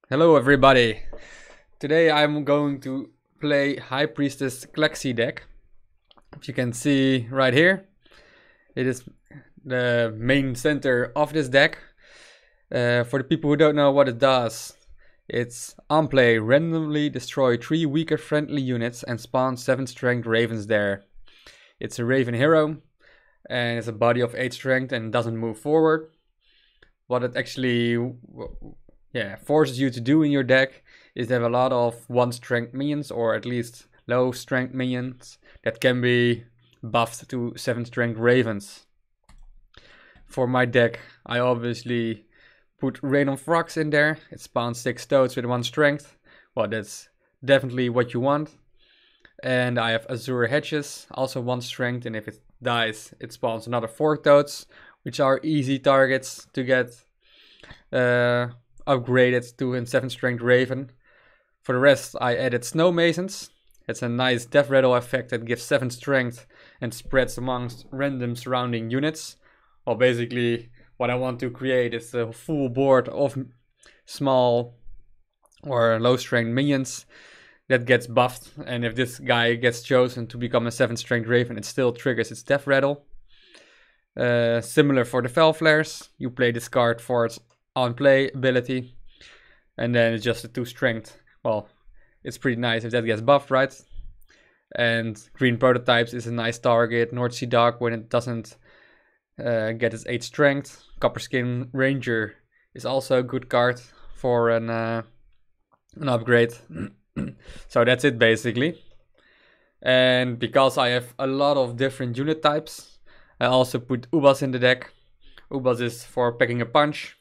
Hello everybody! Today I'm going to play High Priestess Klaxi deck. If you can see right here, it is the main center of this deck. For the people who don't know what it does, it's on play, randomly destroy 3 weaker friendly units and spawn 7 strength ravens there. It's a raven hero and it's a body of 8 strength and doesn't move forward. What it actually forces you to do in your deck is have a lot of 1 strength minions, or at least low strength minions, that can be buffed to 7 strength ravens. For my deck, I obviously put Rain on Frogs in there. It spawns 6 toads with 1 strength. Well, that's definitely what you want. And I have Azure Hedges, also 1 strength, and if it dies, it spawns another 4 toads, which are easy targets to get upgraded to a 7 strength raven. For the rest, I added Snowmasons. It's a nice death rattle effect that gives 7 strength and spreads amongst random surrounding units. Well, basically, what I want to create is a full board of small or low strength minions that gets buffed, and if this guy gets chosen to become a 7 strength raven, it still triggers its death rattle. Similar for the Fel Flares, you play this card for its on play ability, and then it's just a 2 strength. Well, it's pretty nice if that gets buffed, right? And Green Prototypes is a nice target. North Sea Dog when it doesn't get its 8 strength. Copper Skin Ranger is also a good card for an upgrade. So that's it basically. And because I have a lot of different unit types, I also put Ubas in the deck. Ubas is for packing a punch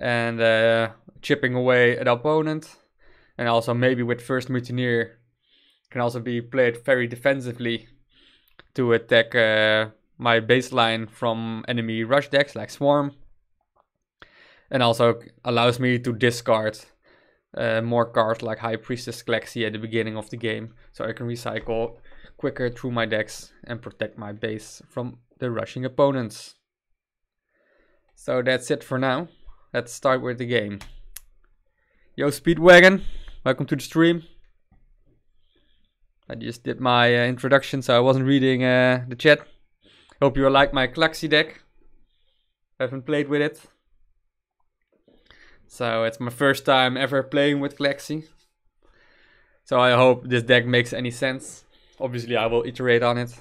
and chipping away an opponent, and also maybe with First Mutineer can also be played very defensively to attack my baseline from enemy rush decks like Swarm, and also allows me to discard more cards like High Priestess Klaxi at the beginning of the game, so I can recycle quicker through my decks and protect my base from the rushing opponents. So that's it for now. Let's start with the game. Yo Speedwagon, welcome to the stream. I just did my introduction, so I wasn't reading the chat. Hope you like my Klaxi deck. I haven't played with it. So it's my first time ever playing with Klaxi. So I hope this deck makes any sense. Obviously I will iterate on it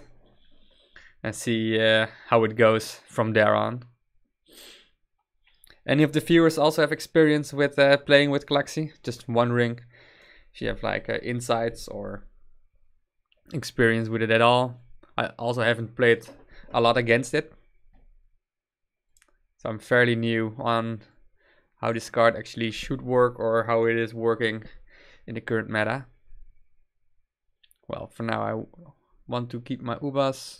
and see how it goes from there on. Any of the viewers also have experience with playing with Klaxi? Just wondering if you have like insights or experience with it at all. I also haven't played a lot against it, so I'm fairly new on how this card actually should work or how it is working in the current meta. Well, for now I want to keep my Ubas.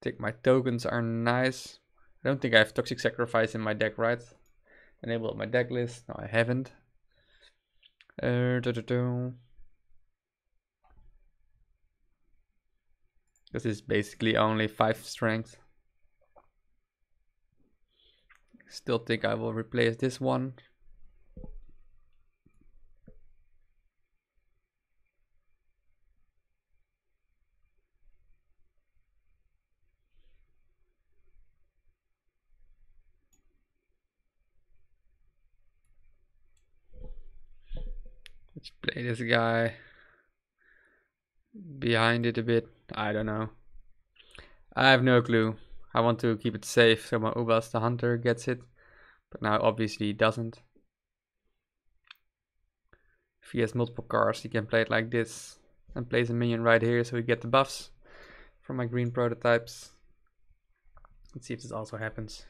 I think my tokens are nice. I don't think I have Toxic Sacrifice in my deck, right? Enabled my deck list. No, I haven't. This is basically only 5 strength. Still think I will replace this one. Let's play this guy behind it a bit. I don't know. I have no clue. I want to keep it safe so my Ubas the Hunter gets it. But now obviously he doesn't. If he has multiple cards, he can play it like this and place a minion right here so we get the buffs from my green prototypes. Let's see if this also happens.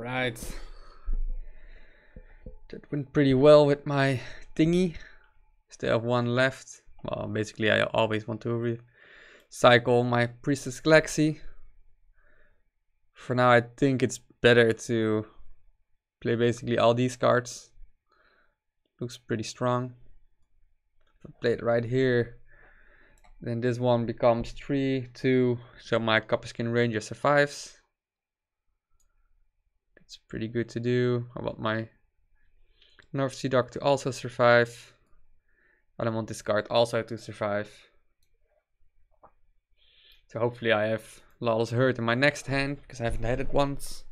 Alright. That went pretty well with my thingy. Still have one left. Well, basically I always want to recycle my Priestess Klaxi. For now I think it's better to play basically all these cards. Looks pretty strong. If I play it right here, then this one becomes 3/2, so my Copperskin Ranger survives. That's pretty good to do. I want my North Sea Dog to also survive. I don't want this card also to survive. So hopefully I have Lawless Herd in my next hand, because I haven't had it once.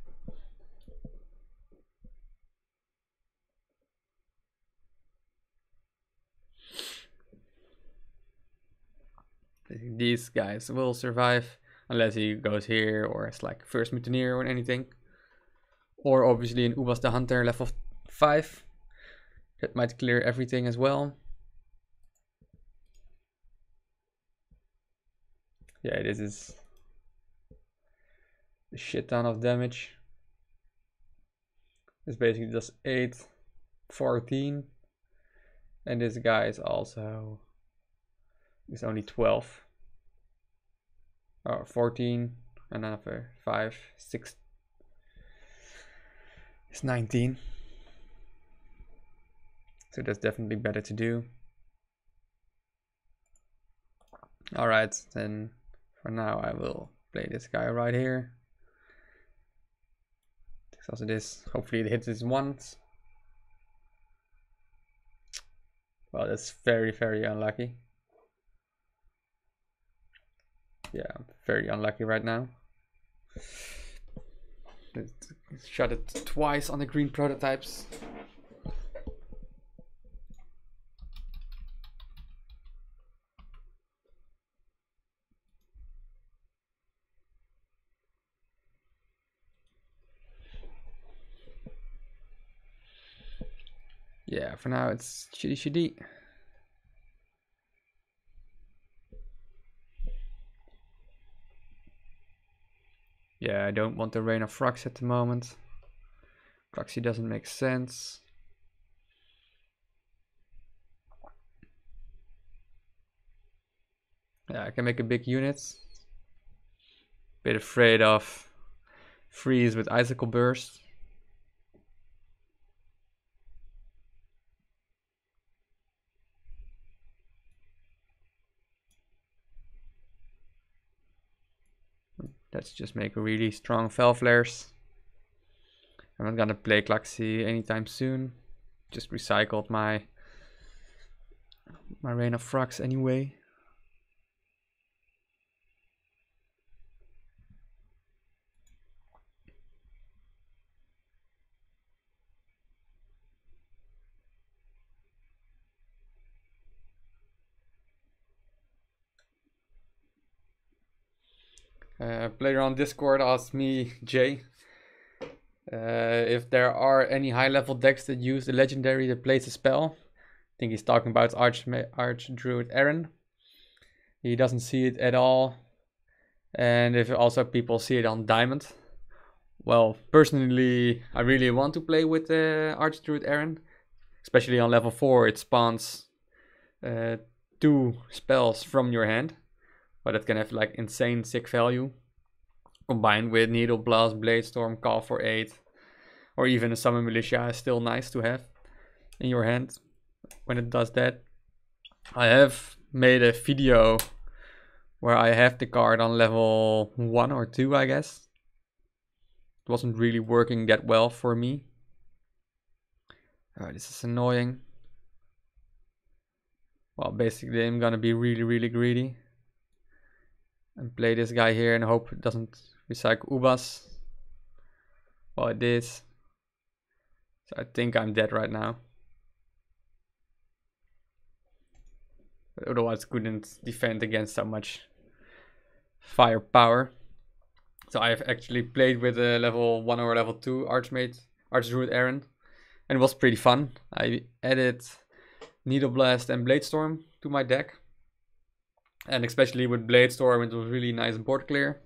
I think these guys will survive, unless he goes here or it's like first mutineer or anything. Or obviously an Ubas the Hunter level 5. That might clear everything as well. Yeah, this is a shit ton of damage. This basically does 8, 14. And this guy is also only 12. Oh, 14, another 5, 6. It's 19. So that's definitely better to do. Alright, then for now I will play this guy right here. There's also this, hopefully it hits this once. Well, that's very, very unlucky. Yeah, I'm very unlucky right now. Shot it twice on the green prototypes. Yeah, for now it's shitty. Yeah, I don't want the Rain of Frux at the moment. Proxy doesn't make sense. Yeah, I can make a big unit. Bit afraid of freeze with Icicle Burst. Let's just make really strong Fel Flares. I'm not gonna play Klaxi anytime soon. Just recycled my Rain of Frux anyway. A player on Discord asked me, Jay, if there are any high level decks that use the legendary that plays a spell. I think he's talking about Archdruid Aaron. He doesn't see it at all. And if also people see it on Diamond. Well, personally, I really want to play with Archdruid Aaron. Especially on level 4, it spawns 2 spells from your hand. But it can have like insane sick value. Combined with Needle Blast, Bladestorm, Call for 8. Or even a Summon Militia is still nice to have in your hand when it does that. I have made a video where I have the card on level 1 or 2, I guess. It wasn't really working that well for me. This is annoying. Well, basically I'm gonna be really greedy. And play this guy here and hope it doesn't recycle Ubas. Well, it did. So I think I'm dead right now. But otherwise couldn't defend against so much firepower. So I've actually played with a level 1 or level 2 Archdruid Aaron. And it was pretty fun. I added Needle Blast and Bladestorm to my deck. And especially with Bladestorm, it was really nice board clear.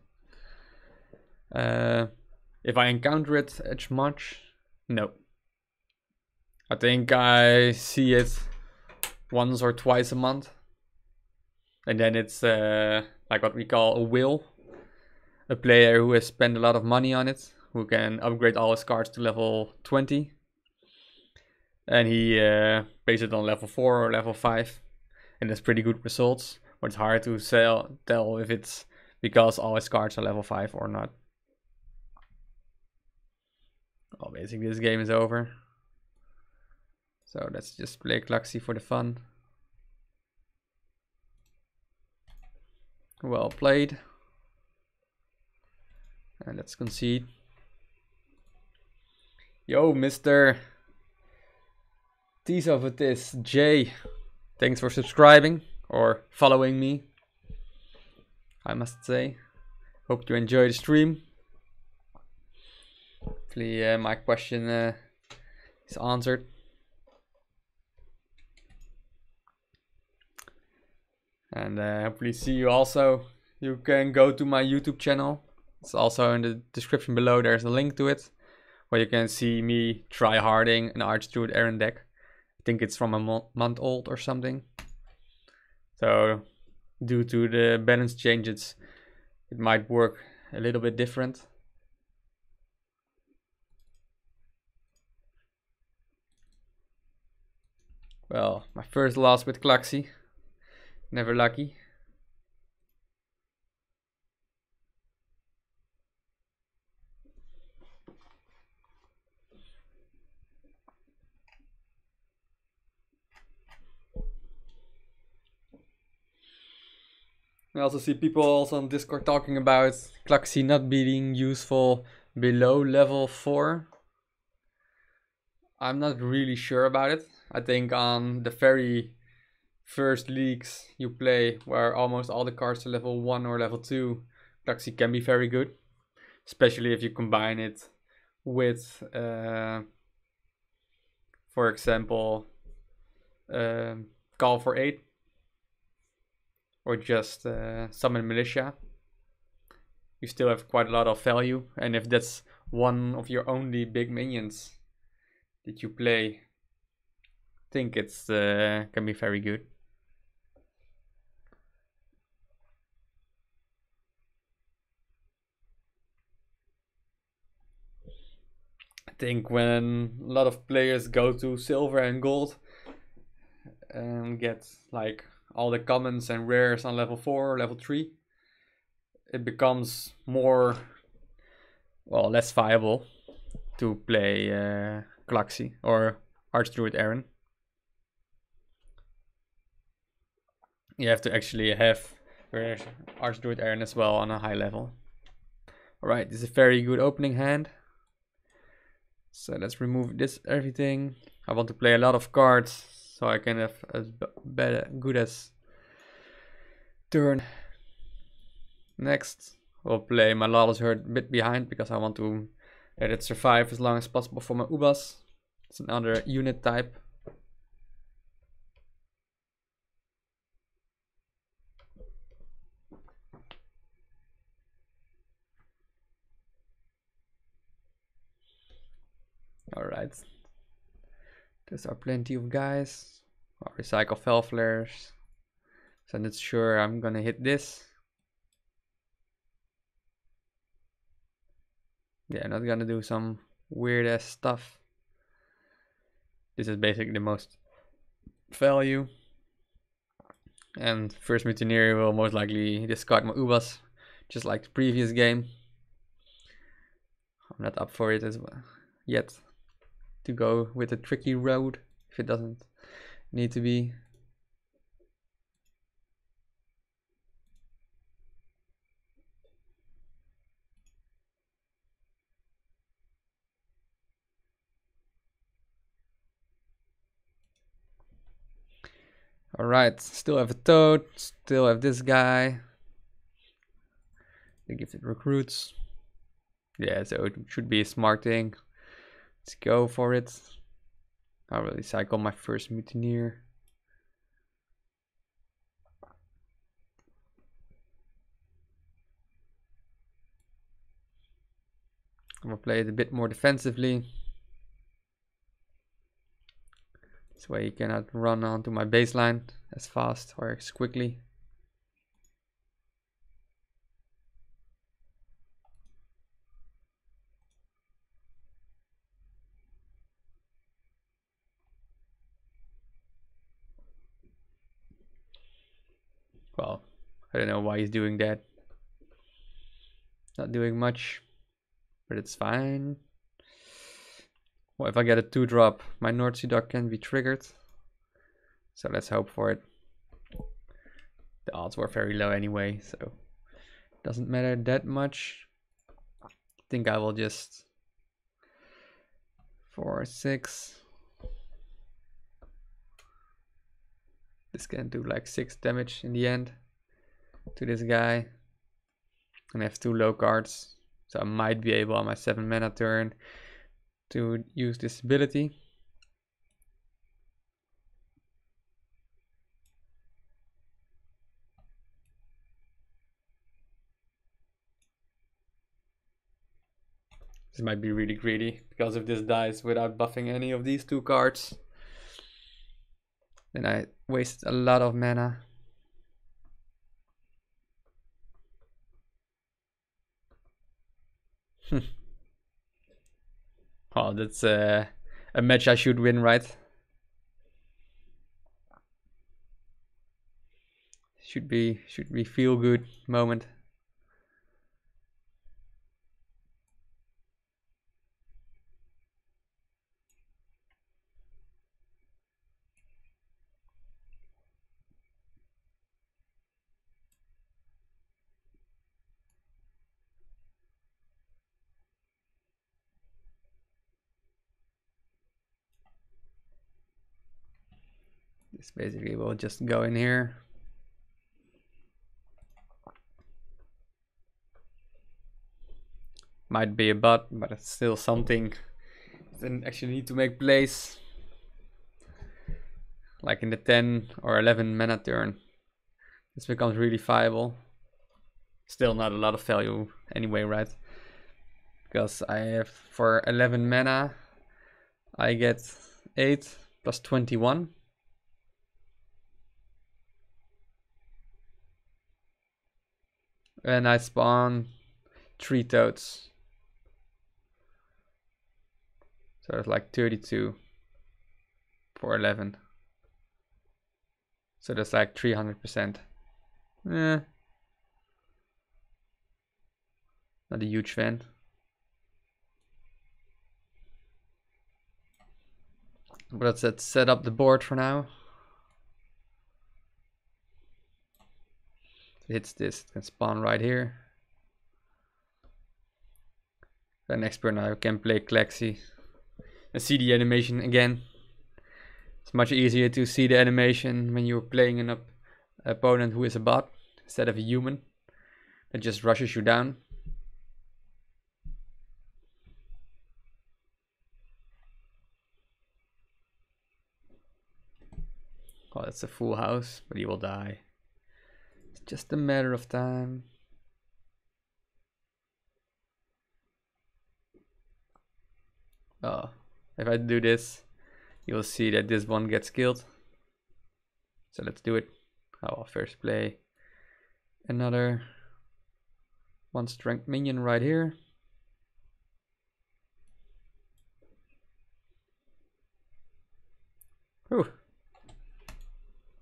And If I encounter it as much, no. I think I see it once or twice a month. And then it's like what we call a whale. A player who has spent a lot of money on it, who can upgrade all his cards to level 20. And he plays it on level 4 or level 5. And that's pretty good results. But it's hard to tell if it's because all his cards are level 5 or not. Well, basically this game is over. So let's just play Klaxi for the fun. Well played. And let's concede. Yo, Mr. Tease of this J. Thanks for subscribing or following me, I must say. Hope you enjoy the stream. Hopefully my question is answered. And hopefully see you also. You can go to my YouTube channel. It's also in the description below. There's a link to it, where you can see me try-harding an Archdruid Aaron deck. I think it's from a month old or something. So due to the balance changes, it might work a little bit different. Well, my first loss with Klaxi. Never lucky. I also see people also on Discord talking about Klaxi not being useful below level 4. I'm not really sure about it. I think on the very first leagues you play, where almost all the cards are level 1 or level 2, Klaxi can be very good. Especially if you combine it with, for example, Call for 8. Or just Summon Militia. You still have quite a lot of value. And if that's one of your only big minions that you play, I think it's can be very good. I think when a lot of players go to silver and gold and get like all the commons and rares on level 4 or level 3, it becomes more, well, less viable to play Klaxi or Archdruid Aaron. You have to actually have Archdruid Aaron as well on a high level. Alright, this is a very good opening hand. So let's remove this everything. I want to play a lot of cards, so I can have as good as turn. Next, we'll play my Lawless Herd a bit behind, because I want to let it survive as long as possible for my Ubas. It's another unit type. Alright. Those are plenty of guys. I'll recycle Fel Flares. So I'm not sure I'm gonna hit this. Yeah, not gonna do some weird ass stuff. This is basically the most value. And first Mutineer will most likely discard my Ubas, just like the previous game. I'm not up for it as well yet, to go with a tricky road if it doesn't need to be. Alright, still have a Toad, still have this guy. The gifted recruits. Yeah, so it should be a smart thing. Let's go for it. I'll really cycle my first Mutineer. I will play it a bit more defensively. This way he cannot run onto my baseline as fast or as quickly. Well, I don't know why he's doing that. Not doing much, but it's fine. Well, if I get a 2-drop, my North Sea Dock can be triggered. So let's hope for it. The odds were very low anyway, so doesn't matter that much. I think I will just 4-6. This can do like 6 damage in the end to this guy. And I have 2 low cards, so I might be able on my 7 mana turn to use this ability. This might be really greedy, because if this dies without buffing any of these 2 cards, then I waste a lot of mana. Oh, that's a match I should win, right? Should be feel good moment. This basically will just go in here. Might be a bot, but it's still something. Then actually need to make plays. Like in the 10 or 11 mana turn. This becomes really viable. Still not a lot of value anyway, right? Because I have for 11 mana, I get 8 plus 21. And I spawn 3 toads. So it's like 32 for 11. So that's like 300%. Not a huge fan. But let's set up the board for now. If it hits this, it can spawn right here. The next turn I can play Klaxi and see the animation again. It's much easier to see the animation when you're playing an opponent who is a bot instead of a human that just rushes you down. Oh, that's a full house, but he will die. It's just a matter of time. Oh, if I do this, you'll see that this one gets killed. So let's do it. I'll first play another 1 strength minion right here. Whew.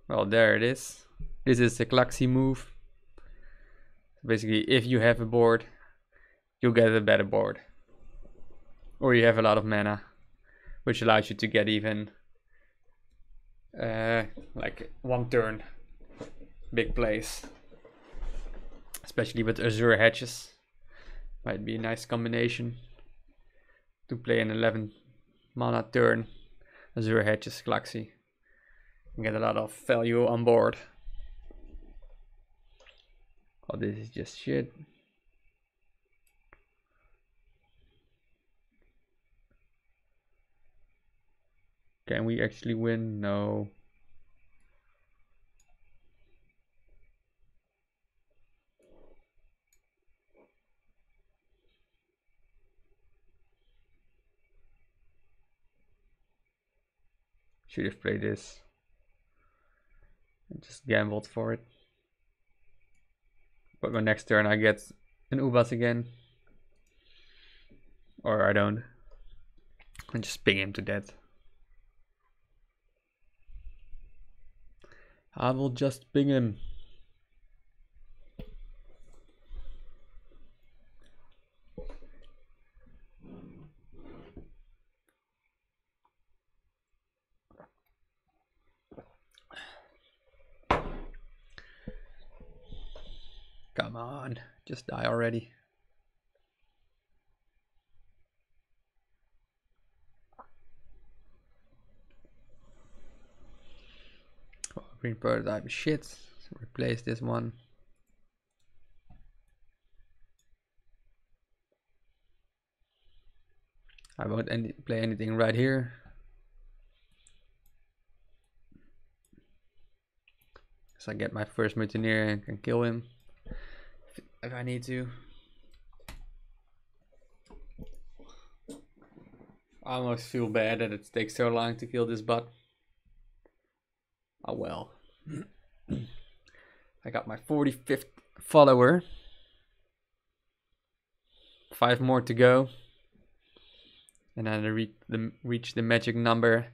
Well, there it is. This is the Klaxi move. Basically, if you have a board, you'll get a better board. Or you have a lot of mana, which allows you to get even like 1 turn big plays. Especially with Azure Hedges. Might be a nice combination to play an 11 mana turn Azure Hedges Klaxi. Get a lot of value on board. Oh, this is just shit. Can we actually win? No. Should have played this. And just gambled for it. But my next turn I get an Ubas again. Or I don't. And just ping him to death. I will just ping him. Come on, just die already. Oh, green prototype shit. So replace this one. I won't play anything right here. So I get my first mutineer and can kill him if I need to. I almost feel bad that it takes so long to kill this bot. Oh well. I got my 45th follower. 5 more to go. And then I reach the magic number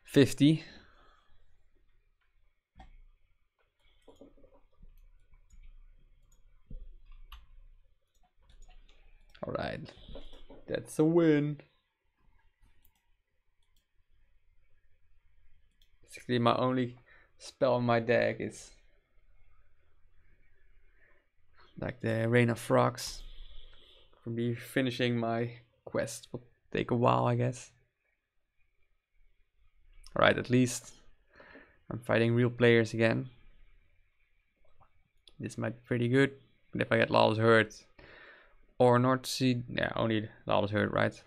50. Alright, that's a win. Basically my only spell on my deck is like the Rain of Frogs. For me, finishing my quest will take a while, I guess. Alright, at least I'm fighting real players again. This might be pretty good, but if I get Lawless Herd or North Sea, yeah, only Lawless Herd, right?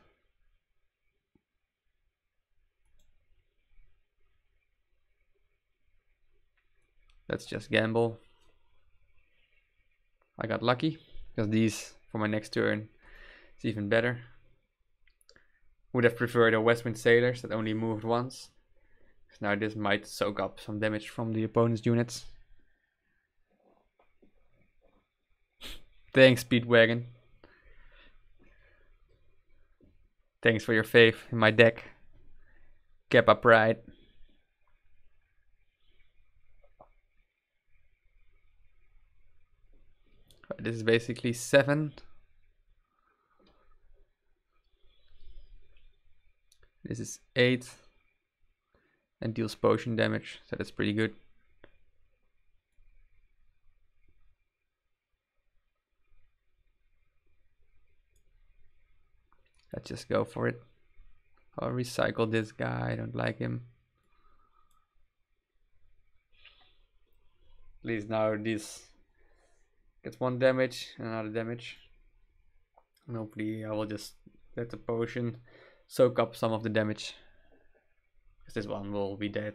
Let's just gamble. I got lucky, because these for my next turn is even better. Would have preferred a Westwind Sailors that only moved once. So now this might soak up some damage from the opponent's units. Thanks, Speedwagon. Thanks for your faith in my deck. Kappa Pride. This is basically 7. This is 8. And deals potion damage, so that's pretty good. Let's just go for it. I'll recycle this guy, I don't like him. At least now this gets 1 damage, another damage. And hopefully I will just let the potion soak up some of the damage. Because this one will be dead.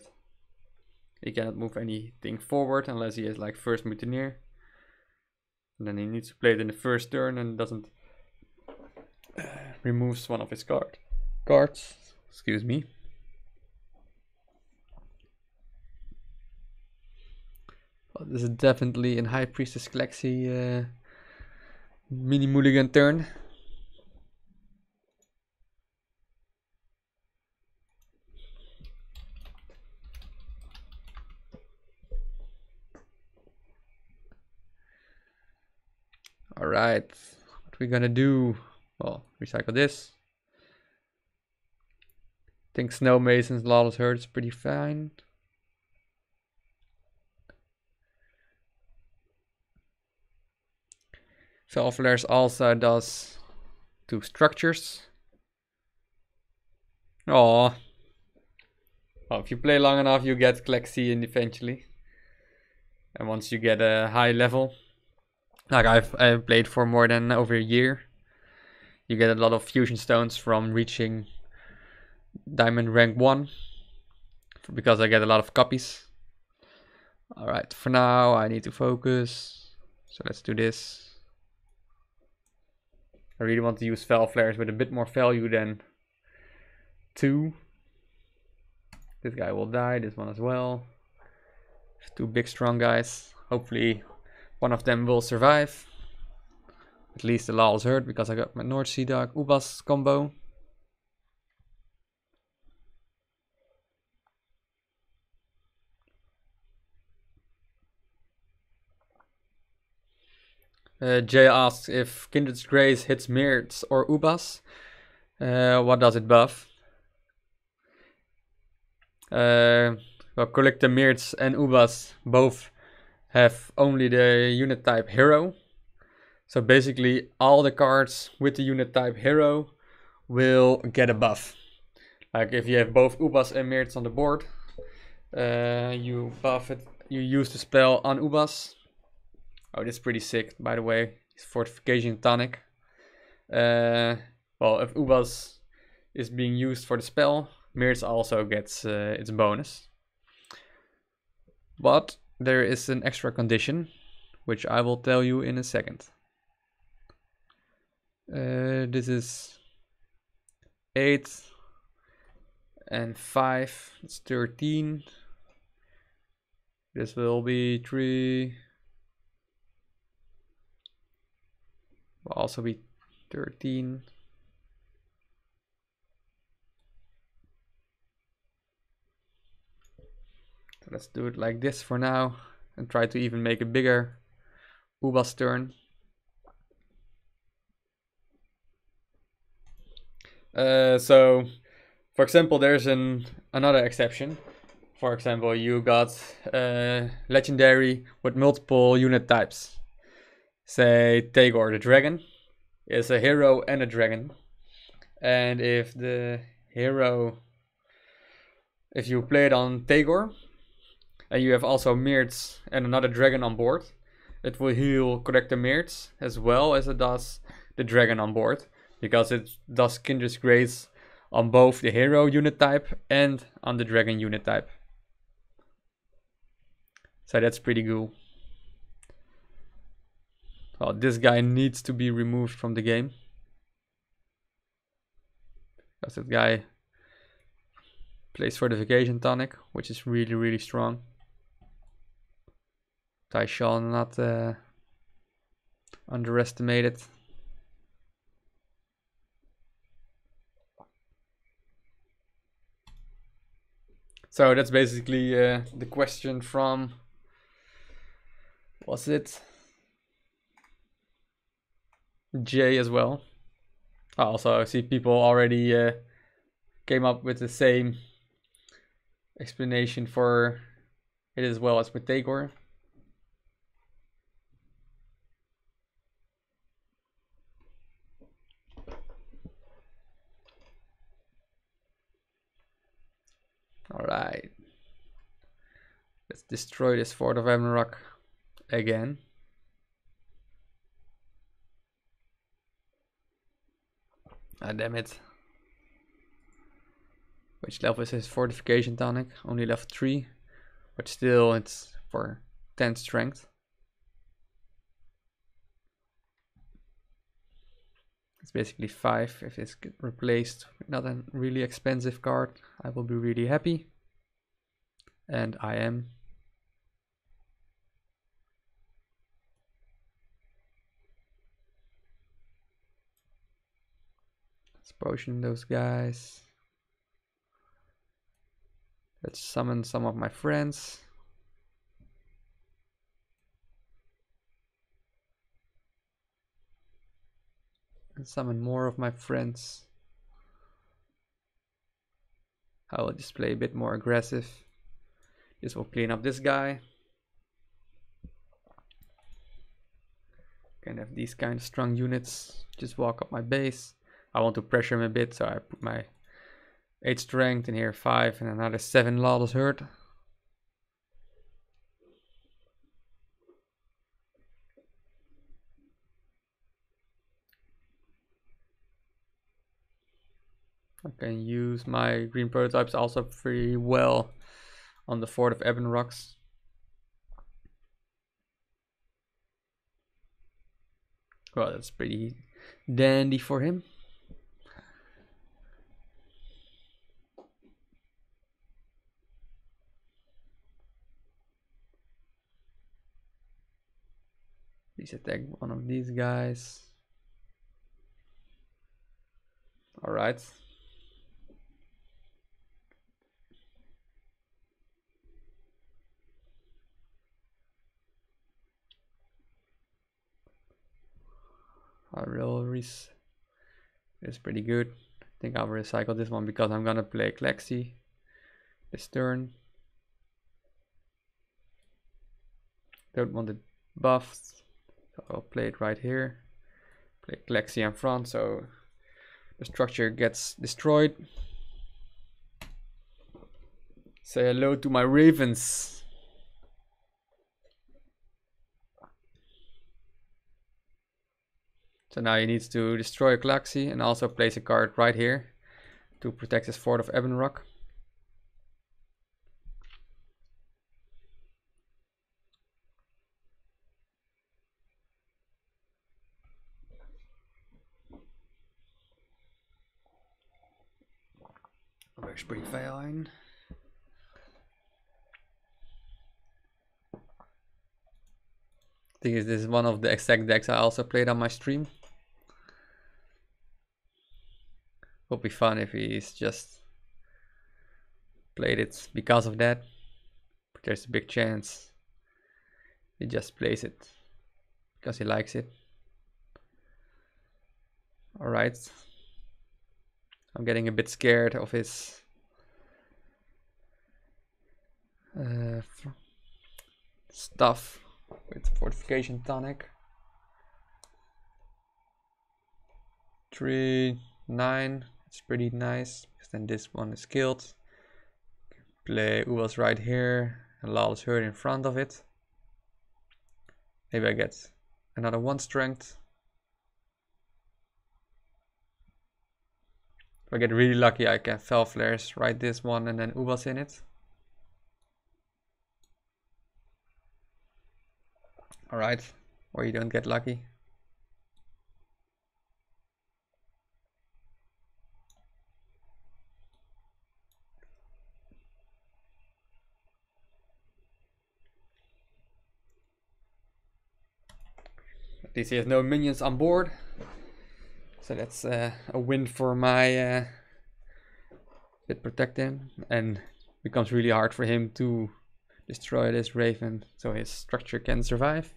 He cannot move anything forward unless he has like first mutineer. And then he needs to play it in the first turn and doesn't removes one of his cards. Excuse me. Well, this is definitely in High Priestess Klaxi mini mulligan turn. Alright, what we're gonna do? Well, recycle this. I think Snowmasons, Lawless Herd is pretty fine. Felflares also does 2 structures. Oh, well, if you play long enough, you get Klaxi in eventually. And once you get a high level, like I've played for more than over a year, you get a lot of fusion stones from reaching diamond rank 1, because I get a lot of copies. Alright, for now I need to focus, so let's do this. I really want to use Felflares with a bit more value than 2. This guy will die, this one as well. Two big strong guys. Hopefully one of them will survive. At least the Lal is hurt because I got my North Sea Dark Ubas combo. Jay asks if Kindred's Grace hits Mirts or Ubas. What does it buff? Well, Collector Mirts and Ubas both have only the unit type hero. So basically all the cards with the unit type hero will get a buff. Like if you have both Ubas and Mirts on the board, you buff it, you use the spell on Ubas. Oh, this is pretty sick, by the way. It's Fortification Tonic. Well, if Ubas is being used for the spell, Mirts also gets its bonus. But there is an extra condition, which I will tell you in a second. This is 8 and 5. It's 13. This will be 3. Will also be 13. So let's do it like this for now and try to even make a bigger Ubas turn. So, for example, there's another exception. For example, you got legendary with multiple unit types. Say Tagor the Dragon is a hero and a dragon. And if the hero, if you play it on Tagor, and you have also Mirts and another dragon on board, it will heal Collector Mirts as well as it does the dragon on board. Because it does Kindred's Grace on both the hero unit type and on the dragon unit type. So that's pretty cool. Well, this guy needs to be removed from the game. Because that guy plays Fortification Tonic, which is really, really strong. I shall not underestimate it. So that's basically the question from, was it Jay as well? Also, I see people already came up with the same explanation for it as well as with Tagor. Alright. Let's destroy this Fort of Emrock again. Ah, damn it. Which level is his Fortification Tonic? Only level 3. But still, it's for 10 strength. It's basically 5. If it's replaced with not a really expensive card, I will be really happy. And I am. Let's potion those guys. Let's summon some of my friends. And summon more of my friends. I will just play a bit more aggressive. This will clean up this guy. Can have these kind of strong units just walk up my base. I want to pressure him a bit, so I put my 8 strength in here, 5, and another 7 lawless hurt. I can use my green prototypes also pretty well on the Fort of Ebon Rocks. Well, that's pretty dandy for him. Please attack one of these guys. Alright. It's pretty good. I think I'll recycle this one because I'm gonna play Klaxi this turn. Don't want it buffed, so I'll play it right here. Play Klaxi in front, so the structure gets destroyed. Say hello to my ravens. So now he needs to destroy Klaxi and also place a card right here to protect his Fort of Ebonrock. Where's Springvale? I think this is one of the exact decks I also played on my stream. Would be fun if he's just played it because of that. But there's a big chance he just plays it because he likes it. Alright. I'm getting a bit scared of his stuff with Fortification Tonic. 3, 9. It's pretty nice because then this one is killed. Play Uwas right here and Lawless Herd in front of it. Maybe I get another 1 strength. If I get really lucky, I can Fel Flares, write this one and then Uwas in it. Alright, or you don't get lucky. At least he has no minions on board. So that's a win for my bit protect him, and becomes really hard for him to destroy this Raven so his structure can survive.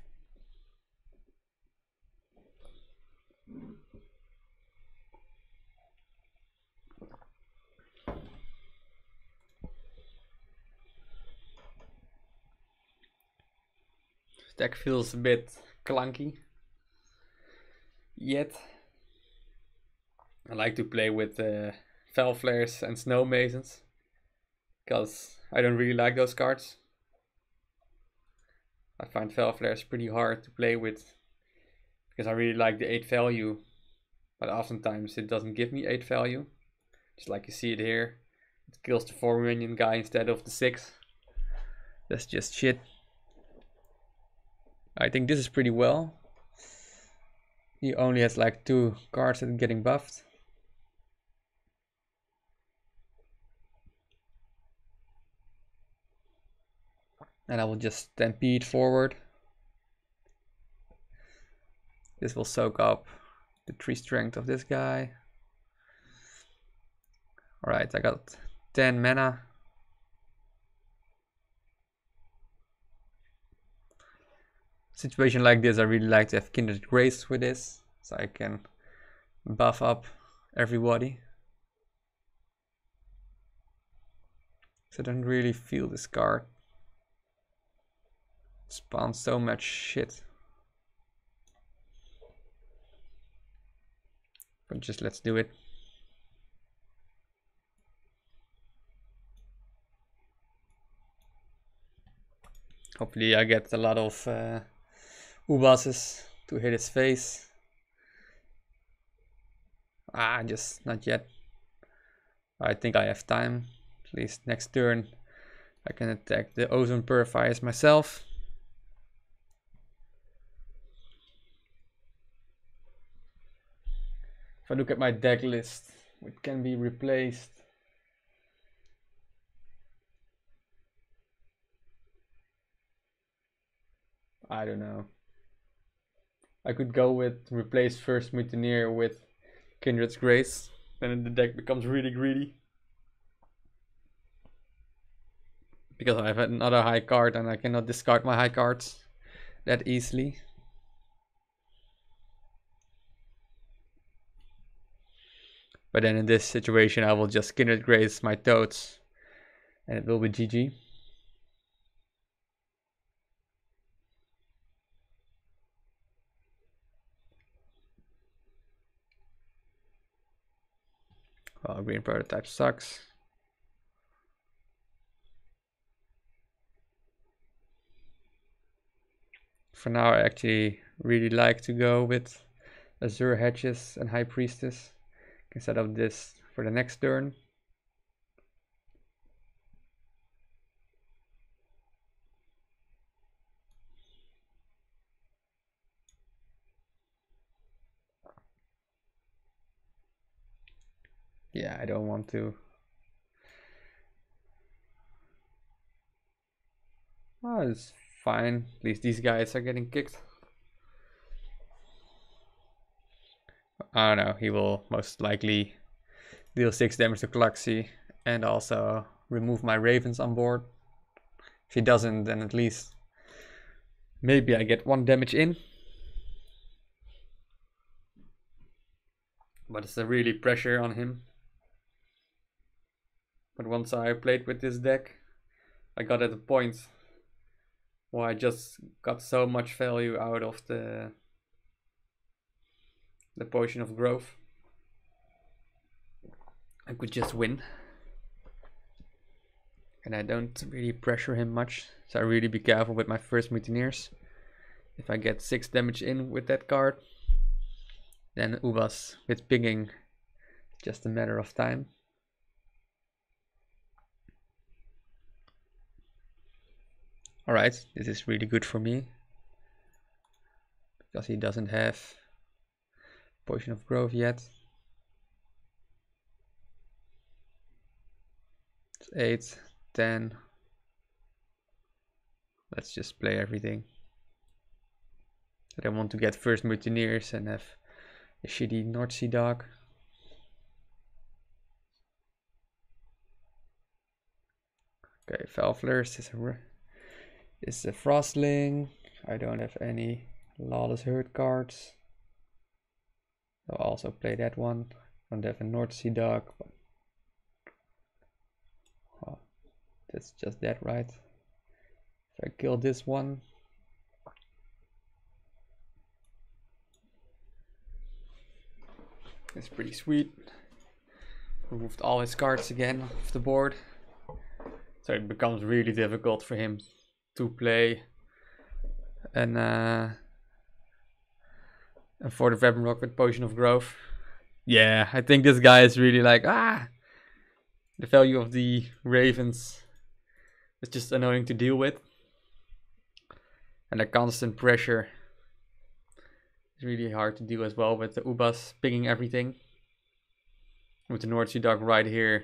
This deck feels a bit clunky. Yet I like to play with Fel Flares and Snowmasons because I don't really like those cards. I find Fel Flares pretty hard to play with because I really like the 8 value, but oftentimes it doesn't give me 8 value. Just like you see it here, it kills the 4 minion guy instead of the 6. That's just shit. I think this is pretty well. He only has like 2 cards that are getting buffed. And I will just stampede forward. This will soak up the 3 strength of this guy. Alright, I got 10 mana. Situation like this, I really like to have Kindred Grace with this, so I can buff up everybody. So I don't really feel this card. Spawns so much shit. But just let's do it. Hopefully I get a lot of Ubases to hit his face. Just not yet. I think I have time. At least next turn I can attack the Ozone Purifiers myself. If I look at my deck list, it can be replaced. I don't know. I could go with replace first Mutineer with Kindred's Grace. Then the deck becomes really greedy. Because I have another high card and I cannot discard my high cards that easily. But then in this situation I will just Kindred Grace my Toads and it will be GG. Well, green prototype sucks. For now I actually really like to go with Azure Hedges and High Priestess. I can set up this for the next turn. Yeah, I don't want to. Oh, it's fine. At least these guys are getting kicked. I don't know. He will most likely deal 6 damage to Klaxi and also remove my ravens on board. If he doesn't, then at least maybe I get 1 damage in. But it's a really pressure on him. But once I played with this deck, I got at a point where I just got so much value out of the Potion of Growth. I could just win. And I don't really pressure him much, so I really be careful with my first Mutineers. If I get 6 damage in with that card, then Ubas with pinging, just a matter of time. Alright, this is really good for me. Because he doesn't have Potion of Growth yet. It's 8, 10. Let's just play everything. I don't want to get first Mutineers and have a shitty North Sea Dog. Okay, Valflers is a Frostling. I don't have any Lawless Herd cards. I'll also play that one. Don't have a North Sea Dog. But oh, that's just that, right? If I kill this one. It's pretty sweet. Removed all his cards again off the board. So it becomes really difficult for him to play. And for the Vebrenrock with Potion of Growth. Yeah, I think this guy is really like, the value of the Ravens is just annoying to deal with. And the constant pressure is really hard to deal as well with the Ubas picking everything. With the North Sea Dog right here.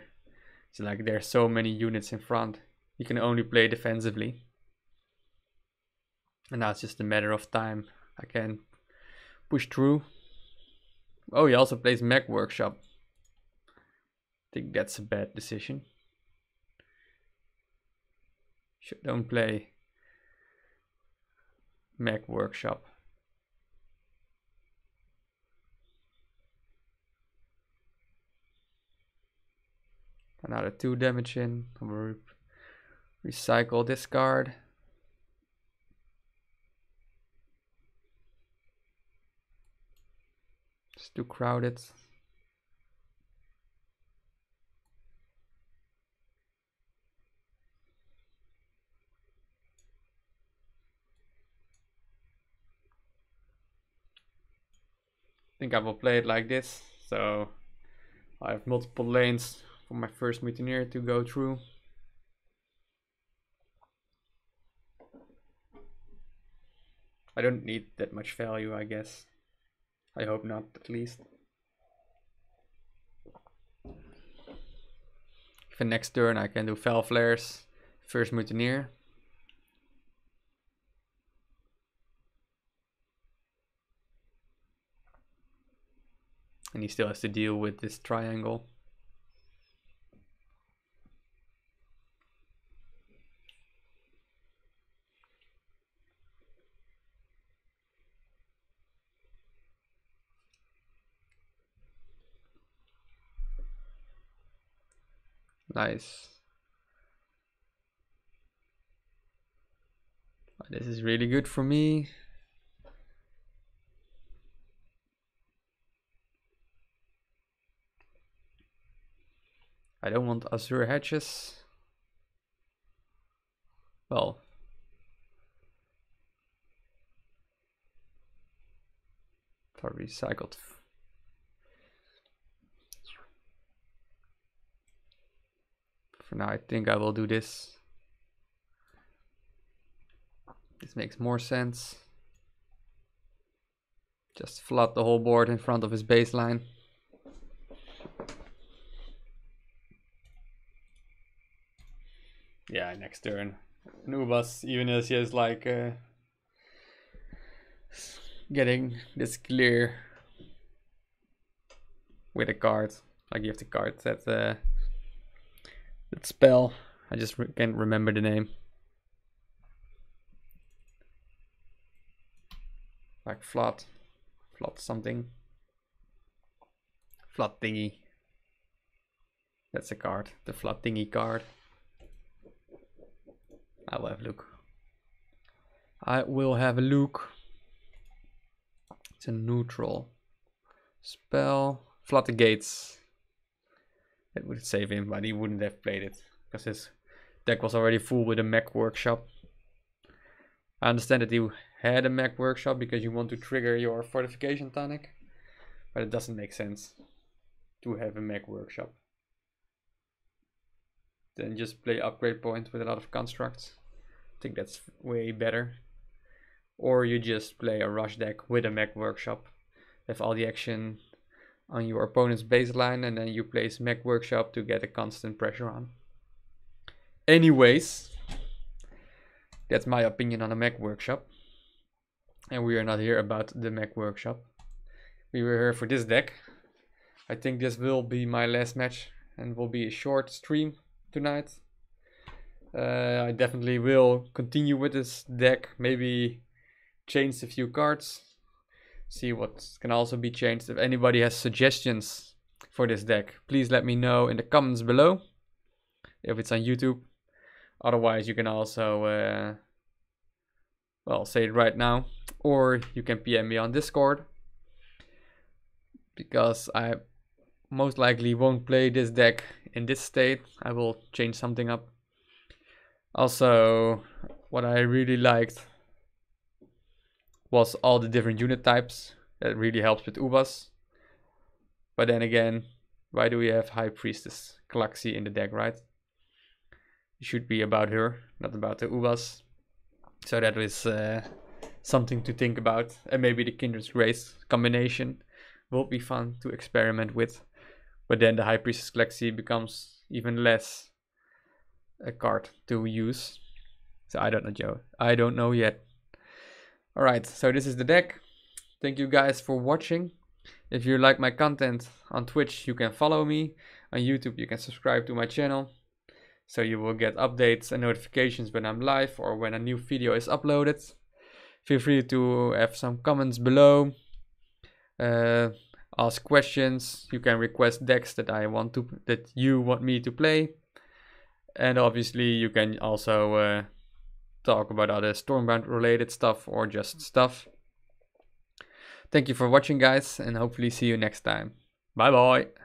It's like there's so many units in front. You can only play defensively. And now it's just a matter of time. I can push through. Oh, he also plays Mech Workshop. I think that's a bad decision. Don't play Mech Workshop. Another 2 damage in. I'm gonna recycle this card. It's too crowded. I think I will play it like this. So I have multiple lanes for my first Mutineer to go through. I don't need that much value, I guess. I hope not, at least. For next turn I can do Fel Flares, first Mutineer. And he still has to deal with this triangle. Nice. This is really good for me. I don't want Azure Hedges. Well, for recycled. For now, I think I will do this. This makes more sense. Just flood the whole board in front of his baseline. Yeah, next turn. Nubas, even as he has like getting this clear with a card. I give the card that spell. I just can't remember the name. Like flood something. Flood thingy. That's a card. The flood thingy card. I will have a look. I will have a look. It's a neutral spell. Flood the gates. It would save him, but he wouldn't have played it because his deck was already full with a mech workshop. I understand that you had a mech workshop because you want to trigger your fortification tonic, but it doesn't make sense to have a mech workshop. Then just play upgrade point with a lot of constructs. I think that's way better. Or you just play a rush deck with a mech workshop. Have all the action on your opponent's baseline and then you place mech workshop to get a constant pressure on. Anyways, that's my opinion on a mech workshop. And we are not here about the mech workshop. We were here for this deck. I think this will be my last match and will be a short stream tonight. I definitely will continue with this deck, maybe change a few cards, see what can also be changed. If anybody has suggestions for this deck, please let me know in the comments below if it's on YouTube. Otherwise you can also well, say it right now, or you can PM me on Discord, because I most likely won't play this deck in this state. I will change something up. Also, what I really liked was all the different unit types. That really helps with Ubas. But then again, why do we have High Priestess Klaxi in the deck, right? It should be about her, not about the Ubas. So that is something to think about. And maybe the Kindred's Grace combination will be fun to experiment with. But then the High Priestess Klaxi becomes even less a card to use. So I don't know, Joe. I don't know yet. Alright, so this is the deck. Thank you guys for watching. If you like my content on Twitch, you can follow me. On YouTube, you can subscribe to my channel, so you will get updates and notifications when I'm live or when a new video is uploaded. Feel free to have some comments below. Ask questions. You can request decks that you want me to play. And obviously you can also talk about other Stormbound related stuff or just stuff. Thank you for watching, guys, and hopefully see you next time. Bye bye.